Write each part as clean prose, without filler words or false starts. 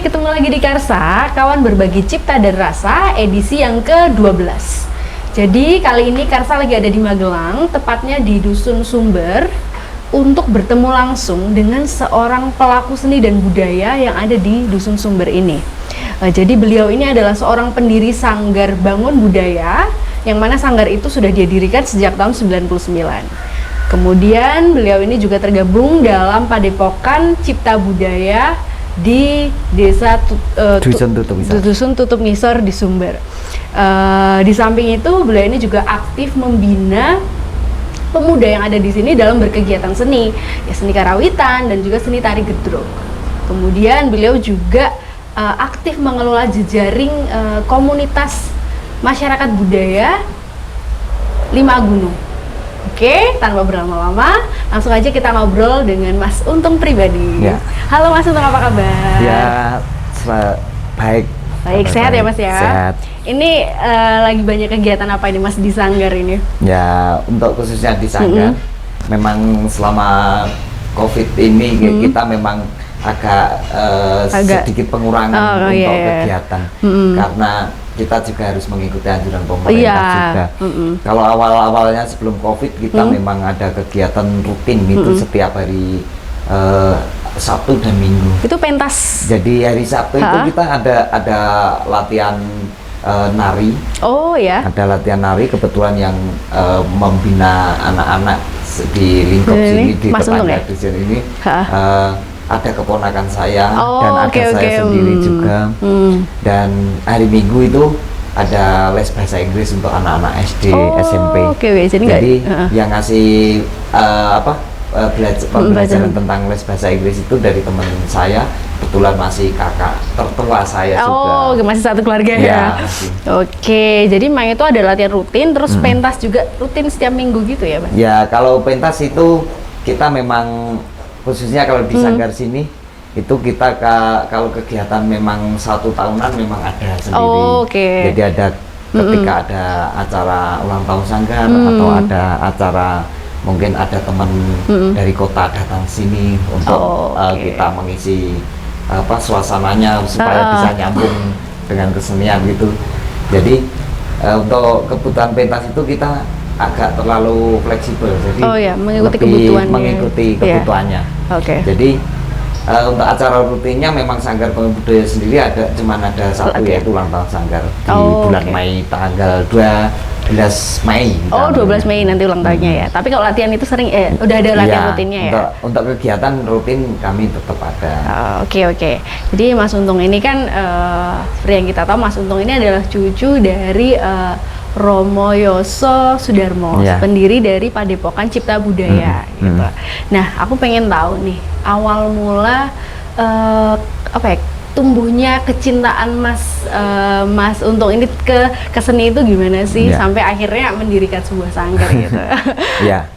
ketemu lagi di Karsa, kawan berbagi cipta dan rasa, edisi yang ke-12. Jadi kali ini Karsa lagi ada di Magelang, tepatnya di Dusun Sumber, untuk bertemu langsung dengan seorang pelaku seni dan budaya yang ada di Dusun Sumber ini. Jadi beliau ini adalah seorang pendiri Sanggar Bangun Budaya, yang mana sanggar itu sudah dia dirikan sejak tahun 99. Kemudian beliau ini juga tergabung dalam Padepokan Cipta Budaya di desa Dusun Tutup Ngisor di Sumber. Di samping itu beliau ini juga aktif membina pemuda yang ada di sini dalam berkegiatan seni, ya seni karawitan dan juga seni tari gedrog. Kemudian beliau juga aktif mengelola jejaring komunitas masyarakat budaya Lima Gunung. Oke, tanpa berlama-lama, langsung aja kita ngobrol dengan Mas Untung pribadi. Ya. Halo Mas Untung, apa kabar? Ya, baik. Baik, sehat ya Mas ya? Sehat. Ini lagi banyak kegiatan apa ini Mas di Sanggar ini? Ya, untuk khususnya di Sanggar, memang selama COVID ini kita memang agak sedikit pengurangan untuk kegiatan. Karena kita juga harus mengikuti anjuran pemerintah juga. Kalau awal-awalnya sebelum COVID kita memang ada kegiatan rutin itu setiap hari Sabtu dan Minggu. Itu pentas. Jadi hari Sabtu itu kita ada latihan nari. Oh ya. Ada latihan nari, kebetulan yang membina anak-anak di lingkup sini di tetangga di sini ini. Ada keponakan saya dan ada saya sendiri juga. Dan hari Minggu itu ada les bahasa Inggris untuk anak-anak SD, SMP. Jadi yang ngasih pembelajaran tentang les bahasa Inggris itu dari teman saya, kebetulan masih kakak tertua saya juga. Oh, masih satu keluarga ya? Oke, jadi memang itu ada latihan rutin, terus pentas juga rutin setiap minggu gitu ya, Mas? Ya, kalau pentas itu kita memang khususnya kalau di Sanggar sini itu kita kalau kegiatan memang 1 tahunan memang ada sendiri. Jadi ada ketika ada acara ulang tahun Sanggar atau ada acara mungkin ada teman dari kota datang sini untuk kita mengisi suasananya supaya bisa nyambung dengan kesenian gitu. Jadi untuk kebutuhan pentas itu kita agak terlalu fleksibel, jadi mengikuti kebutuhannya. Jadi untuk acara rutinnya memang Sanggar Bangun Budaya sendiri cuma ada satu, yaitu ulang tahun Sanggar di bulan Mei, tanggal 12 Mei. 12 Mei nanti ulang tahunnya ya. Tapi kalau latihan itu sering udah ada latihan rutinnya ya. Untuk kegiatan rutin kami tetap ada. Oke. Jadi Mas Untung ini kan seperti yang kita tahu, Mas Untung ini adalah cucu dari Romo Yoso Sudarmo, pendiri dari Padepokan Cipta Budaya gitu. Nah, aku pengen tahu nih, awal mula tumbuhnya kecintaan Mas Untung ini ke seni itu gimana sih sampai akhirnya mendirikan sebuah sanggar gitu? Ya,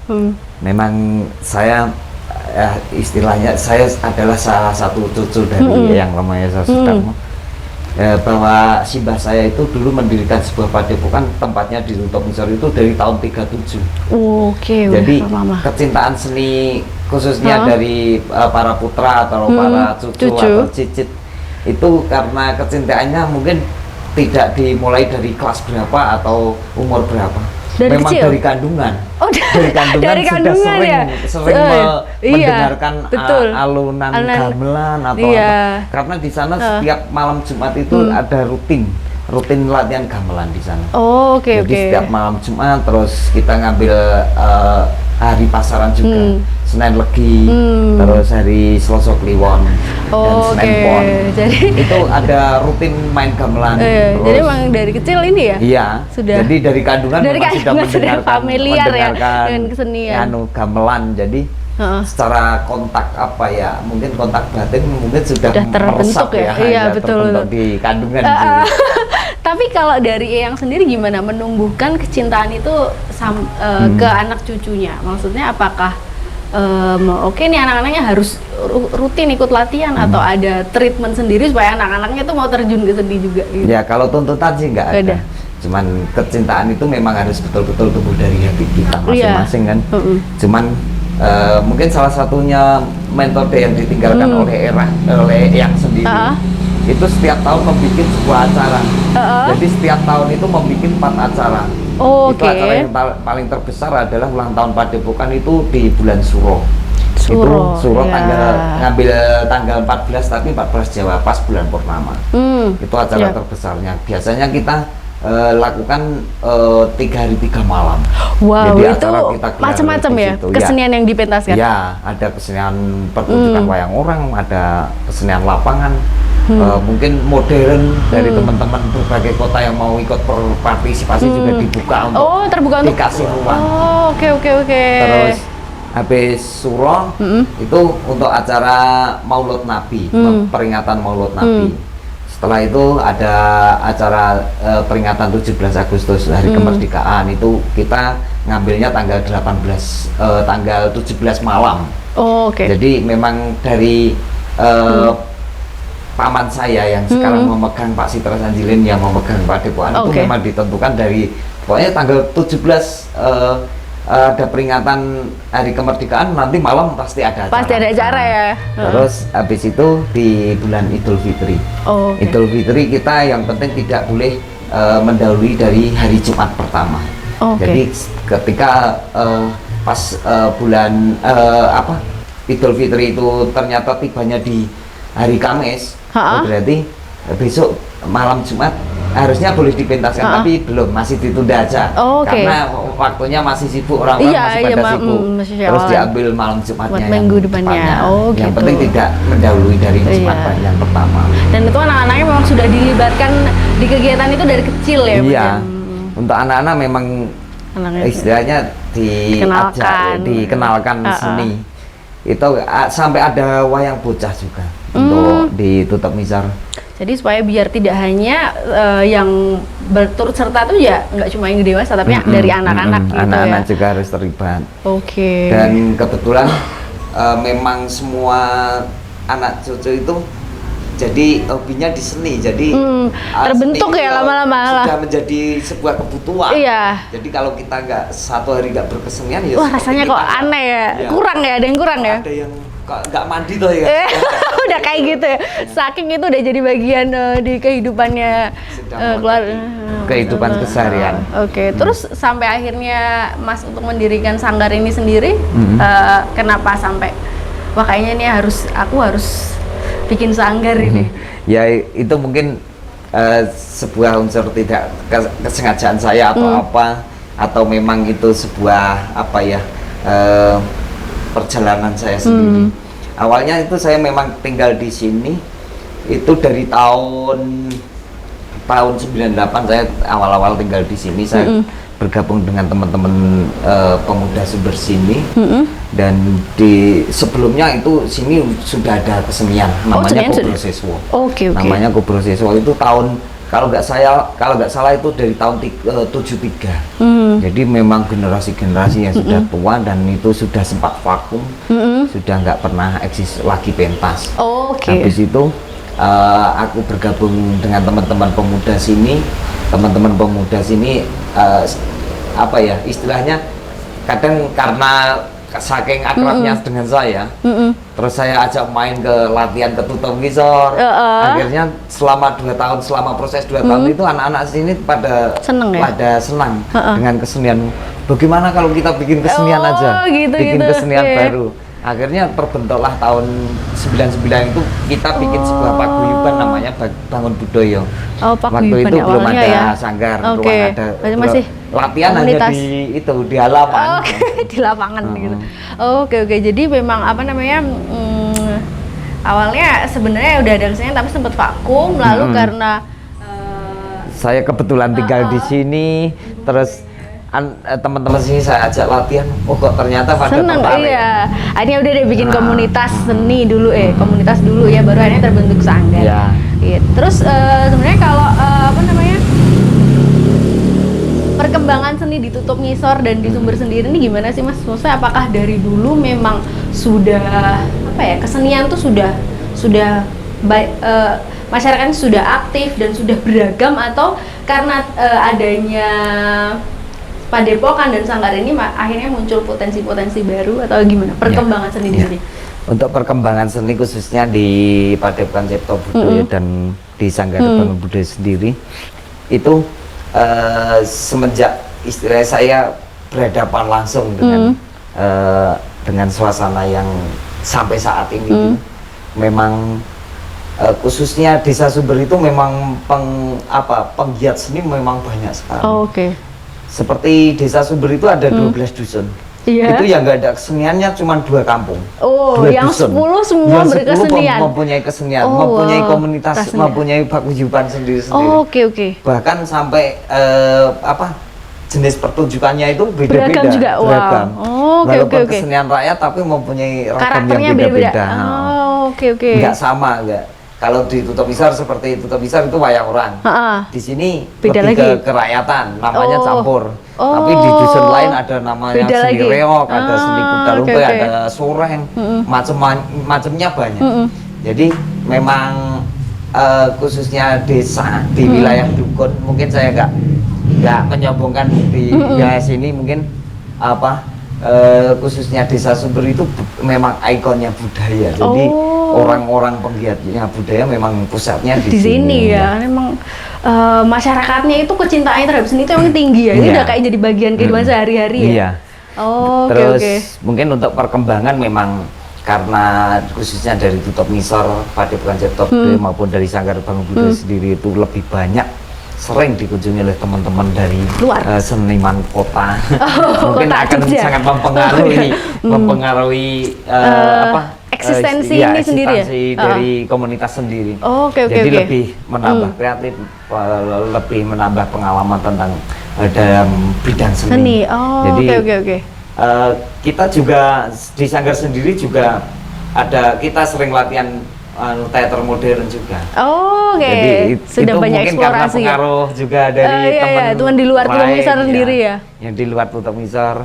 memang saya istilahnya saya adalah salah satu cucu dari yang Romo Yoso Sudarmo. Bahwa simbah saya itu dulu mendirikan sebuah padepokan, tempatnya di Tutup Ngisor itu dari tahun 37. Jadi kecintaan seni khususnya dari para putra atau para cucu atau cicit itu karena kecintaannya mungkin tidak dimulai dari kelas berapa atau umur berapa. Memang kecil? Dari kandungan. Dari kandungan sering mendengarkan alunan gamelan atau apa. Karena di sana setiap malam Jumat itu ada rutin latihan gamelan di sana. Jadi setiap malam Jumat terus kita ngambil hari pasaran juga, Senin Legi, terus hari Selasa Kliwon dan Senin Pon. Jadi itu ada rutin main gamelan. Jadi emang dari kecil ini ya? Iya. Sudah. Jadi dari kandungan memang sudah mendengarkan dengan kesenian. Gamelan. Jadi secara kontak mungkin kontak batin mungkin sudah terbentuk ya. Iya, betul. Terbentuk di kandungan. Tapi kalau dari Eyang sendiri gimana menumbuhkan kecintaan itu ke anak cucunya? Maksudnya apakah nih anak-anaknya harus rutin ikut latihan atau ada treatment sendiri supaya anak-anaknya tuh mau terjun ke seni juga gitu? Ya, kalau tuntutan sih nggak ada. Cuman kecintaan itu memang harus betul-betul tumbuh dari hati kita masing-masing kan. Cuman mungkin salah satunya metode yang ditinggalkan oleh Eyang sendiri itu setiap tahun membuat sebuah acara. Jadi setiap tahun itu membuat 4 acara. Itu acara yang paling terbesar adalah ulang tahun Padepokan itu di bulan Suro. Suro tanggal ngambil tanggal 14 tapi 14 Jawa pas bulan purnama. Itu acara terbesarnya. Biasanya kita lakukan 3 hari 3 malam. Wow, jadi itu macam-macam ya kesenian yang dipentaskan. Ya, ada kesenian pertunjukan wayang orang, ada kesenian lapangan. Mungkin modern dari teman-teman berbagai kota yang mau ikut berpartisipasi juga dibuka untuk dikasih ruang. Oke. Terus habis Suro itu untuk acara Maulud Nabi, peringatan Maulud Nabi. Setelah itu ada acara peringatan 17 Agustus Hari Kemerdekaan, itu kita ngambilnya tanggal 17 malam. Jadi memang dari paman saya yang sekarang memegang, Pak Sitra Sanjilin yang memegang Padepokan itu memang ditentukan dari pokoknya tanggal 17 ada peringatan Hari Kemerdekaan, nanti malam pasti ada acara. Pasti ada acara ya. Terus habis itu di bulan Idul Fitri. Idul Fitri kita yang penting tidak boleh mendahului dari hari Jumat pertama. Jadi ketika pas bulan Idul Fitri itu ternyata tibanya di hari Kamis, berarti besok malam Jumat harusnya boleh dipentaskan, tapi belum, masih ditunda aja karena waktunya masih sibuk, orang-orang masih pada sibuk. Terus diambil malam Jumatnya minggu depannya. Yang penting tidak mendahului dari Jumat yang pertama. Dan itu anak-anaknya memang sudah dilibatkan di kegiatan itu dari kecil ya? Iya, untuk anak-anak memang istilahnya dikenalkan seni. Itu sampai ada wayang bocah juga untuk ditutup misar. Jadi supaya biar tidak hanya yang berturut serta tuh ya nggak cuma yang dewasa, tapi dari anak-anak gitu anak-anak juga harus terlibat. Dan kebetulan memang semua anak cucu itu jadi hobinya di seni, jadi terbentuk seni ya lama-lama sudah menjadi sebuah kebutuhan. Jadi kalau kita nggak satu hari nggak berkesenian ya rasanya kok aneh ya, kurang ya, ada yang kurang ya. Ada yang nggak mandi tuh ya. Udah kayak gitu ya, saking itu udah jadi bagian di kehidupannya keluarga, kehidupan keseharian. Terus sampai akhirnya Mas untuk mendirikan sanggar ini sendiri, kenapa sampai wah kayaknya ini aku harus bikin sanggar ini? Ya itu mungkin sebuah unsur tidak kesengajaan saya atau apa, atau memang itu sebuah perjalanan saya sendiri. Awalnya itu saya memang tinggal di sini itu dari tahun 98, saya awal-awal tinggal di sini. Saya bergabung dengan teman-teman pemuda Sumber sini, dan di sebelumnya itu sini sudah ada kesenian namanya Kubro Siswo. Namanya Kubro Siswo itu tahun kalau nggak salah itu dari tahun 73. Jadi memang generasi-generasi yang sudah tua dan itu sudah sempat vakum, sudah nggak pernah eksis lagi pentas. Habis itu aku bergabung dengan teman-teman pemuda sini. Teman-teman pemuda sini istilahnya kadang karena saking akrabnya dengan saya, terus saya ajak main ke latihan ke Tutung Ngisor. Akhirnya selama 2 tahun, selama proses 2 tahun itu anak-anak sini pada senang dengan kesenian. Bagaimana kalau kita bikin kesenian aja, bikin kesenian baru. Akhirnya terbentuklah tahun 99 itu kita bikin sebuah paguyuban namanya Bangun Budoyo. Waktu itu belum ada sanggar, ruang ada masih latihan komunitas. Hanya di halaman. Di lapangan gitu. Jadi memang awalnya sebenarnya udah ada kesenian tapi sempat vakum, lalu karena saya kebetulan tinggal di sini, terus teman-teman sini saya ajak latihan, kok ternyata pada tertarik. Akhirnya udah deh bikin komunitas seni dulu, komunitas dulu ya, baru akhirnya terbentuk sanggar. Terus sebenarnya kalau perkembangan seni di Tutup Ngisor dan di Sumber sendiri ini gimana sih Mas? Maksudnya apakah dari dulu memang sudah kesenian tuh sudah masyarakatnya sudah aktif dan sudah beragam, atau karena adanya Padepokan dan sanggar ini akhirnya muncul potensi-potensi baru, atau gimana perkembangan seni di sini? Untuk perkembangan seni khususnya di Padepokan Cipto Budaya dan di Sanggar Bangun Budaya sendiri itu semenjak istilahnya saya berhadapan langsung dengan suasana yang sampai saat ini memang khususnya Desa Sumber itu memang penggiat seni memang banyak sekali. Oke. Seperti Desa Sumber itu ada 12 dusun. Iya. Itu yang nggak ada keseniannya cuma 2 kampung. Oh, 2 yang dusun. 10 semua Yang 10 berkesenian. mempunyai kesenian, Oh, mempunyai wow. komunitas, Kesenian. mempunyai paguyuban sendiri-sendiri. Oh, oke. Bahkan sampai jenis pertunjukannya itu beda-beda. Beragam juga. Wow. Beragam. Oh, oke, Walaupun oke. kesenian rakyat tapi mempunyai ragam Karakternya yang beda-beda. beda-beda. Oh, oke. Nggak sama, nggak. Kalau di Tutup Misor seperti Tutup Misor itu wayang orang. Di sini Beda lebih lagi. ke kerakyatan, namanya Oh. campur. Oh. Tapi di dusun lain ada namanya Beda seni lagi. reok, ada seni kuda oke, lumpur, oke. ada soreng, macamnya banyak. Jadi memang khususnya desa di wilayah Dukun, mungkin saya nggak menyombongkan di wilayah sini, mungkin khususnya Desa Sumber itu memang ikonnya budaya. Jadi orang-orang penggiatnya budaya memang pusatnya Di sini ya, memang masyarakatnya itu kecintaannya terhadap seni itu emang tinggi ya. Ini udah kayak jadi bagian kehidupan sehari-hari ya. Iya. Oh, Terus oke. mungkin untuk perkembangan memang karena khususnya dari Tutup Misor, Padepokan Cipto Budaya maupun dari Sanggar Bangun Budaya sendiri itu lebih banyak sering dikunjungi oleh teman-teman dari Luar. Seniman kota. Mungkin kota akan Jogja. sangat mempengaruhi Eksistensi ini sendiri ya? eksistensi dari komunitas sendiri. Oh, oke. Jadi lebih menambah kreatif, lebih menambah pengalaman tentang dalam bidang seni. Seni. Oh, Jadi oke. kita juga di Sanggar sendiri juga kita sering latihan teater modern juga. Oh, oke. Jadi Sudah itu banyak mungkin karena eksplorasi ya. pengaruh juga dari teman di luar Tutup lain, Misor sendiri ya. Yang di luar Tutup Misor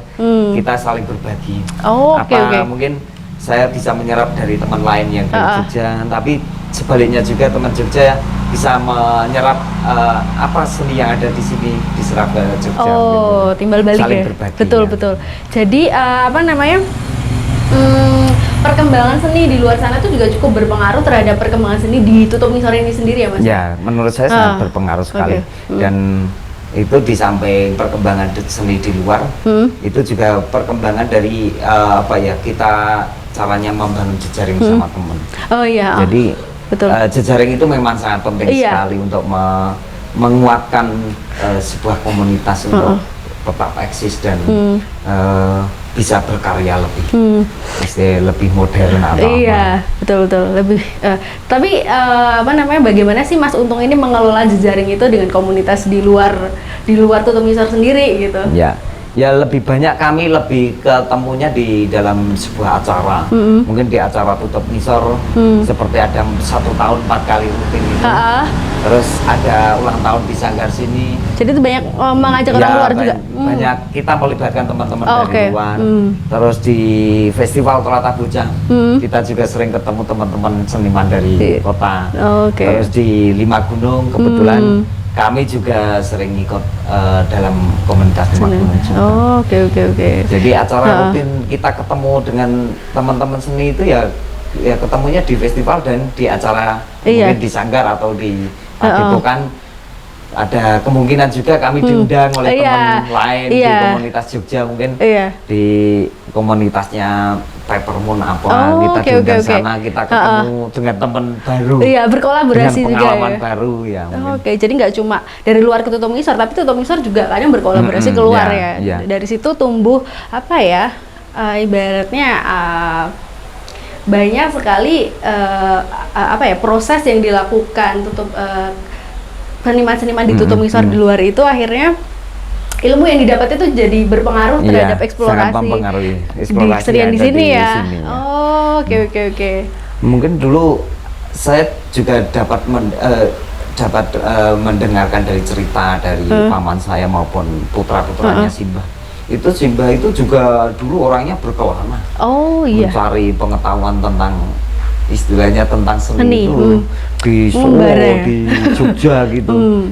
kita saling berbagi. Oh, oke. Mungkin saya bisa menyerap dari teman lain yang di Jogja, tapi sebaliknya juga teman Jogja bisa menyerap seni yang ada di sini diserap ke Jogja. Oh, gitu. timbal balik Saling ya. berbagi, Betul. Jadi perkembangan seni di luar sana tuh juga cukup berpengaruh terhadap perkembangan seni di Tutup Misor ini sendiri ya, Mas? Ya, menurut saya sangat berpengaruh sekali. Dan itu di samping perkembangan seni di luar, itu juga perkembangan dari kita caranya membangun jejaring sama teman. Oh iya. Jadi betul. jejaring itu memang sangat penting sekali untuk menguatkan sebuah komunitas untuk tetap eksis dan bisa berkarya lebih modern atau Iya, betul. Lebih tapi bagaimana sih Mas Untung ini mengelola jejaring itu dengan komunitas di luar Tutup Misor sendiri gitu? Ya lebih banyak kami lebih ketemunya di dalam sebuah acara. Mungkin di acara Tutup Misor seperti ada 1 tahun 4 kali rutin itu. Terus ada ulang tahun di Sanggar sini. Jadi itu banyak mengajak orang luar juga. Banyak kita melibatkan teman-teman dari oke. luar. Terus di Festival Tolata Bujang kita juga sering ketemu teman-teman seniman dari kota. Oke. Terus di Lima Gunung kebetulan kami juga sering ikut dalam komunitas Lima Gunung juga. Oke. Jadi acara rutin kita ketemu dengan teman-teman seni itu ya ketemunya di festival dan di acara mungkin di Sanggar atau di Padepokan. Ada kemungkinan juga kami diundang oleh teman lain di komunitas Jogja, mungkin di komunitasnya Peppermoon kita diundang sana, kita ketemu dengan teman baru. Iya, berkolaborasi dengan juga pengalaman baru ya. Oke, jadi nggak cuma dari luar ke Tutup Misor, tapi Tutup Misor juga kadang berkolaborasi keluar ya. Dari situ tumbuh ibaratnya banyak sekali proses yang dilakukan seniman-seniman di Tutup Misor di luar itu akhirnya ilmu yang didapat itu jadi berpengaruh terhadap eksplorasi. Sangat mempengaruhi eksplorasi di kesenian di sini ya. Sini, ya. Oke. Mungkin dulu saya juga dapat mendengarkan dari cerita dari paman saya maupun putra-putranya Simbah. Simbah itu juga dulu orangnya berkelana. Oh iya. Mencari pengetahuan tentang istilahnya tentang seni itu di Solo, di Jogja gitu.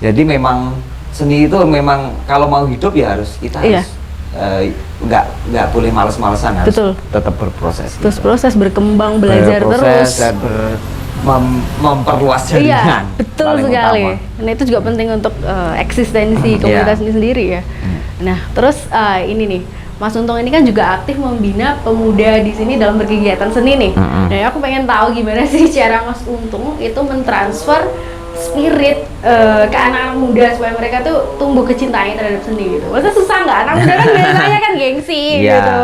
Jadi memang seni itu memang kalau mau hidup ya kita harus nggak boleh males-malesan, harus Betul. tetap berproses. Terus gitu. proses berkembang, belajar Berproses terus. dan memperluas Iya, jaringan. betul paling sekali. utama. Nah itu juga penting untuk eksistensi komunitas ini sendiri ya. Nah terus ini nih, Mas Untung ini kan juga aktif membina pemuda di sini dalam berkegiatan seni nih. Nah aku pengen tahu gimana sih cara Mas Untung itu mentransfer spirit ke anak-anak muda supaya mereka tuh tumbuh kecintaannya terhadap seni gitu. Masa susah nggak? Anak muda kan biasanya kan gengsi Iya. gitu.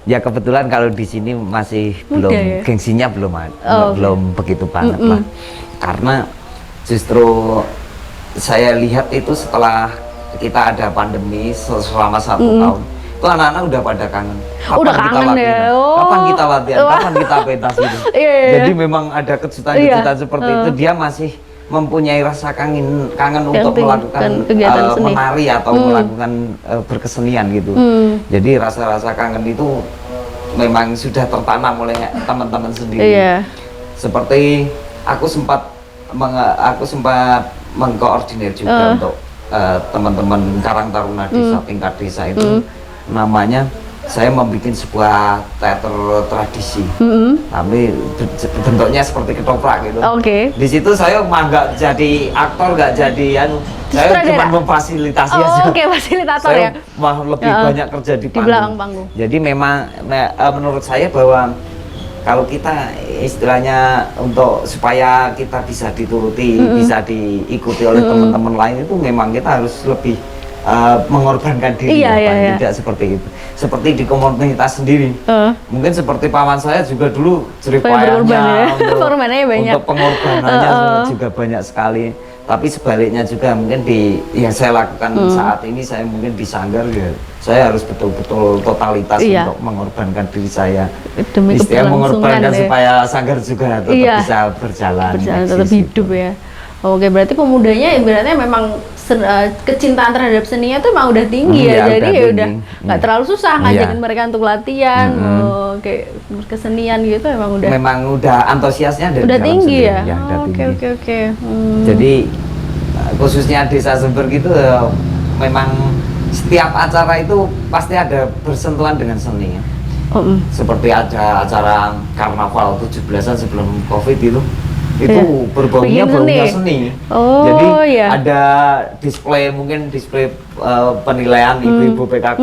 Ya kebetulan kalau di sini masih Muda belum ya? gengsinya belum Oh, belum begitu banget lah. Karena justru saya lihat itu setelah kita ada pandemi selama 1 tahun, itu anak-anak udah pada kangen. Udah kangen ya? Oh. Kapan kita latihan? Wah. Kapan kita pentas gitu? Iya, iya. Jadi memang ada kejutan-kejutan seperti itu. Dia masih mempunyai rasa kangen untuk melakukan kegiatan seni. menari atau melakukan berkesenian gitu. Jadi rasa-rasa kangen itu memang sudah tertanam oleh teman-teman sendiri. Iya. Seperti aku sempat mengkoordinir juga untuk teman-teman Karang Taruna Desa tingkat desa itu, namanya saya membuat sebuah teater tradisi, tapi bentuknya seperti ketoprak gitu. Oke. Di situ saya mah nggak jadi aktor, nggak jadi saya Sutradara? cuma memfasilitasi Oh, aja. oke, fasilitator Saya ya. mah lebih banyak kerja di belakang panggung. Jadi memang menurut saya bahwa kalau kita istilahnya untuk supaya kita bisa dituruti, bisa diikuti oleh teman-teman lain, itu memang kita harus lebih mengorbankan diri, Iya, iya, iya. tidak seperti itu. Seperti di komunitas sendiri, mungkin seperti paman saya juga dulu jeripayahnya berkorban ya. Pengorbanannya banyak. untuk pengorbanannya juga banyak sekali. Tapi sebaliknya juga mungkin yang saya lakukan saat ini, saya mungkin di Sanggar ya, saya harus betul-betul totalitas Iya. untuk mengorbankan diri saya. Demi Istilah mengorbankan keberlangsungan ya. supaya Sanggar juga tetap Iya. bisa berjalan Tetap eksis hidup gitu. ya. Oke, berarti pemudanya ibaratnya memang kecintaan terhadap seninya tuh emang udah tinggi ya. Iya, Jadi udah ya tinggi. udah nggak terlalu susah Iya. ngajakin mereka untuk latihan, kayak kesenian gitu Memang udah antusiasnya dari udah dalam tinggi sendiri, ya. udah Oke, tinggi. oke, oke. Jadi khususnya Desa Sumber gitu memang setiap acara itu pasti ada bersentuhan dengan seni. Seperti ada acara karnaval 17-an sebelum Covid itu Iya. berbaunya Bikin seni. seni. Oh, Jadi iya. ada mungkin display penilaian ibu-ibu PKK,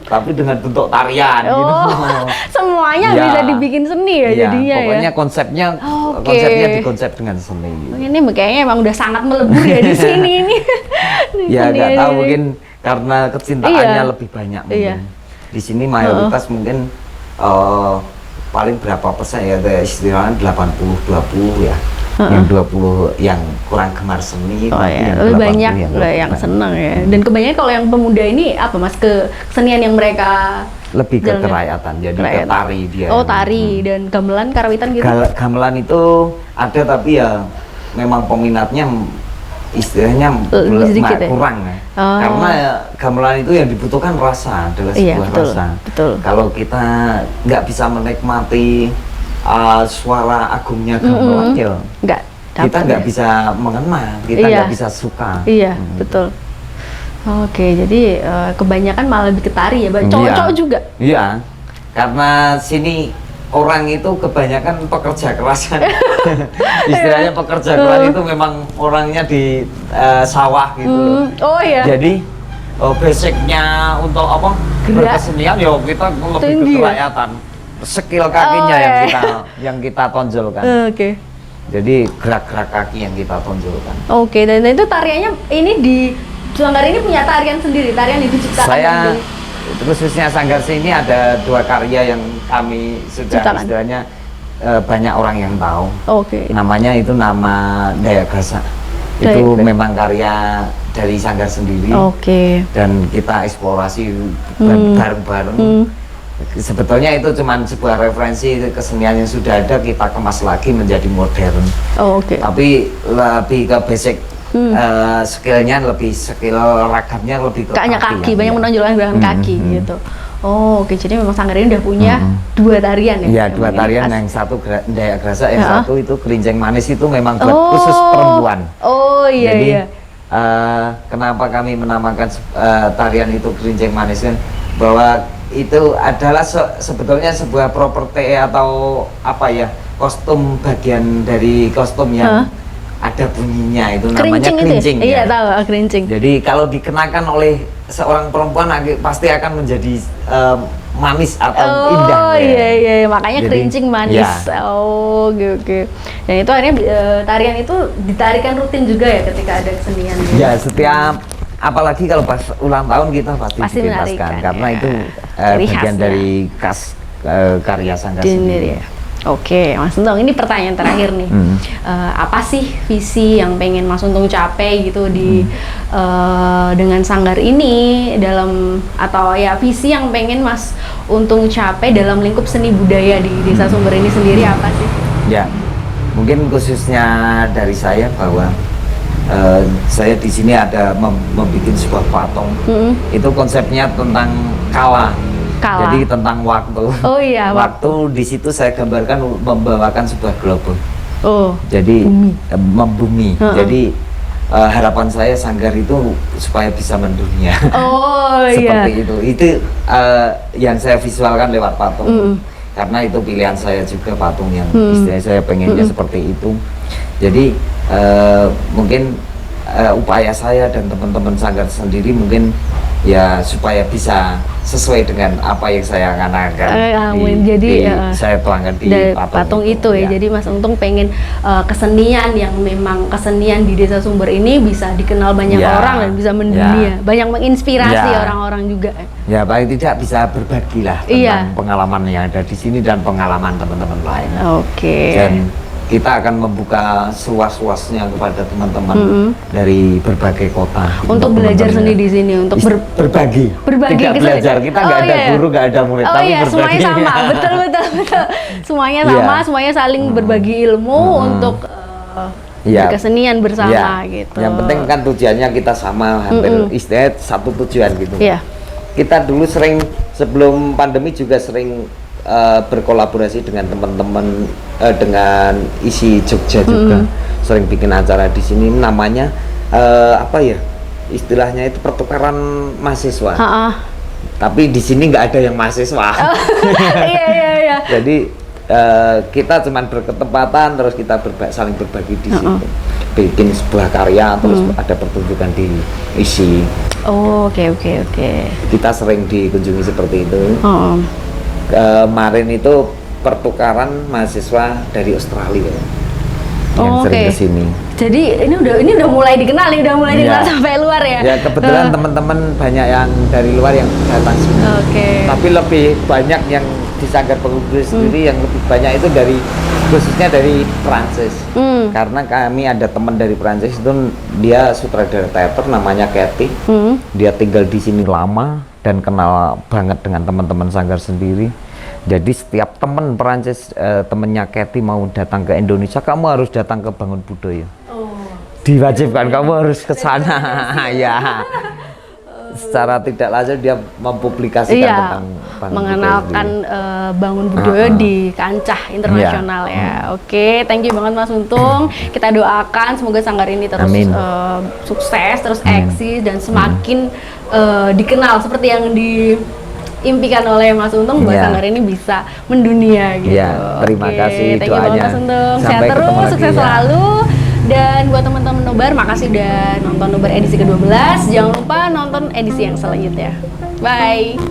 tapi dengan bentuk tarian gitu. Oh, semuanya Iya. bisa dibikin seni ya Iya, jadinya pokoknya ya. konsepnya dikonsep dengan seni. Ini kayaknya emang udah sangat melebur ya di sini ini. Ya Seni nggak tahu ini. mungkin karena kecintaannya Iya. lebih banyak mungkin. Iya. Di sini mayoritas mungkin paling berapa persen ya, istilahnya 80-20 ya. Yang 20 yang kurang gemar seni, Oh tapi ya, yang lebih 80 banyak yang lah lebih yang banyak. senang ya. Dan kebanyakan kalau yang pemuda ini apa Mas, kesenian yang mereka Lebih ke jalankan? kerakyatan, jadi ke Kerakyatan. tari dia. Oh, tari dan gamelan, karawitan gitu. Gamelan itu ada tapi ya memang peminatnya istilahnya Lebih sedikit ya? kurang ya. Oh. Karena ya, gamelan itu yang dibutuhkan rasa, adalah Iya, sebuah betul, rasa. betul. Kalau kita nggak bisa menikmati suara agungnya gamelan, ya Nggak kita dapet nggak ya? bisa mengenal, kita Iya. nggak bisa suka. Iya, betul. Oke, jadi kebanyakan malah lebih ke tari ya, Mbak. Cowok-cowok Iya. juga. Iya, karena sini orang itu kebanyakan pekerja keras kan. Istilahnya pekerja keras itu memang orangnya di sawah gitu loh. Oh iya. Jadi basicnya untuk apa? Gerak. Berkesenian ya kita lebih Tinggi ke ya? kerakyatan. Skill kakinya Oh, iya. yang kita tonjolkan. Oke. Jadi gerak-gerak kaki yang kita tonjolkan. Oke, dan itu tariannya ini di Sanggar ini punya tarian sendiri, tarian yang diciptakan Saya sendiri. khususnya Sanggar sini ada 2 karya yang kami sudah Ciptakan. istilahnya banyak orang yang tahu. Oke. Namanya itu nama Dayak Grasa. Dayak Itu Grasa. memang karya dari Sanggar sendiri. Oke. Dan kita eksplorasi bareng-bareng. Sebetulnya itu cuma sebuah referensi kesenian yang sudah ada, kita kemas lagi menjadi modern. Oh, oke. Tapi lebih ke basic skillnya, lebih skill ragamnya lebih ke Kakaknya kaki, ya. banyak menonjolkan gerakan kaki gitu. Oh, oke. Jadi memang Sanggar ini udah punya 2 tarian ya? Iya, 2 Memang ini tarian, khas. yang satu Dayak Grasa, yang Ya. satu itu Kelinceng Manis, itu memang buat Oh. khusus perempuan. Oh iya Jadi iya. kenapa kami menamakan tarian itu Gerincing Manis kan, bahwa itu adalah sebetulnya sebuah properti atau apa ya, kostum, bagian dari kostum yang ada bunyinya, itu namanya gerincing ya? Iya, ya. tahu gerincing. Jadi kalau dikenakan oleh seorang perempuan pasti akan menjadi manis atau indah. Oh iya, makanya gerincing manis. Ya. Oh, oke. Dan itu akhirnya tarian itu ditarikan rutin juga ya ketika ada kesenian. Ya, setiap apalagi kalau pas ulang tahun kita pasti dipentaskan karena ya. itu bagian dari khas karya Sanggar sendiri. Ya. Oke, Mas Untung, ini pertanyaan terakhir nih. Apa sih visi yang pengen Mas Untung capai gitu di dengan Sanggar ini, dalam atau ya visi yang pengen Mas Untung capai dalam lingkup seni budaya di Desa Sumber ini sendiri apa sih? Ya, mungkin khususnya dari saya bahwa saya di sini ada membuat sebuah patung. Itu konsepnya tentang kala. Jadi tentang waktu. Oh iya, waktu di situ saya gambarkan membawakan sebuah globus. Oh. Jadi membumi. Jadi harapan saya Sanggar itu supaya bisa mendunia. Oh iya. Seperti itu. Itu yang saya visualkan lewat patung. Karena itu pilihan saya juga, patung yang istilahnya saya pengennya seperti itu. Jadi mungkin upaya saya dan teman-teman Sanggar sendiri mungkin ya supaya bisa sesuai dengan apa yang saya kanakan. Saya tuangkan di patung itu ya. Jadi Mas Untung pengen kesenian yang memang kesenian di Desa Sumber ini bisa dikenal banyak orang dan bisa mendunia, banyak menginspirasi orang-orang juga. Ya, paling tidak bisa berbagi lah tentang pengalaman yang ada di sini dan pengalaman teman-teman lain. Oke. Dan kita akan membuka seluas-luasnya kepada teman-teman dari berbagai kota untuk belajar seni di sini, untuk berbagi. Tidak belajar, kita nggak ada guru, nggak ada murid, tapi berbagi. Semuanya sama, betul. Semuanya sama, semuanya saling berbagi ilmu untuk berkesenian bersama gitu. Yang penting kan tujuannya kita sama, hampir istilahnya satu tujuan gitu. Kita dulu sering sebelum pandemi juga sering berkolaborasi dengan teman-teman dengan isi Jogja juga, sering bikin acara di sini, namanya apa ya istilahnya itu, pertukaran mahasiswa. Tapi di sini nggak ada yang mahasiswa. Iya. Jadi kita cuman berketempatan, terus kita saling berbagi di situ, bikin sebuah karya, terus ada pertunjukan di isi. Oke. Kita sering dikunjungi seperti itu. Kemarin itu pertukaran mahasiswa dari Australia yang sering kesini. Jadi ini udah mulai dikenal, sampai luar ya. Ya, kebetulan teman-teman banyak yang dari luar yang datang sini. Tapi lebih banyak yang di Sanggar Pengubus sendiri, yang lebih banyak itu khususnya dari Prancis. Karena kami ada teman dari Prancis itu, dia sutradara teater namanya Kathy. Dia tinggal di sini lama dan kenal banget dengan teman-teman Sanggar sendiri. Jadi setiap teman Perancis, temennya Kathy mau datang ke Indonesia, kamu harus datang ke Bangun Budaya. Diwajibkan kamu harus ke sana. Ya. Secara tidak langsung dia mempublikasikan tentang Bangun mengenalkan Bangun Budaya di kancah internasional ya. Oke, thank you banget Mas Untung. Kita doakan semoga Sanggar ini terus sukses, terus eksis dan semakin dikenal seperti yang diimpikan oleh Mas Untung, bahwa Sanggar ini bisa mendunia gitu. Terima kasih doanya. Thank you banget Mas Untung. Sehat terus, sukses selalu. Dan buat teman-teman Nobar, makasih udah nonton Nobar edisi ke-12. Jangan lupa nonton edisi yang selanjutnya. Bye.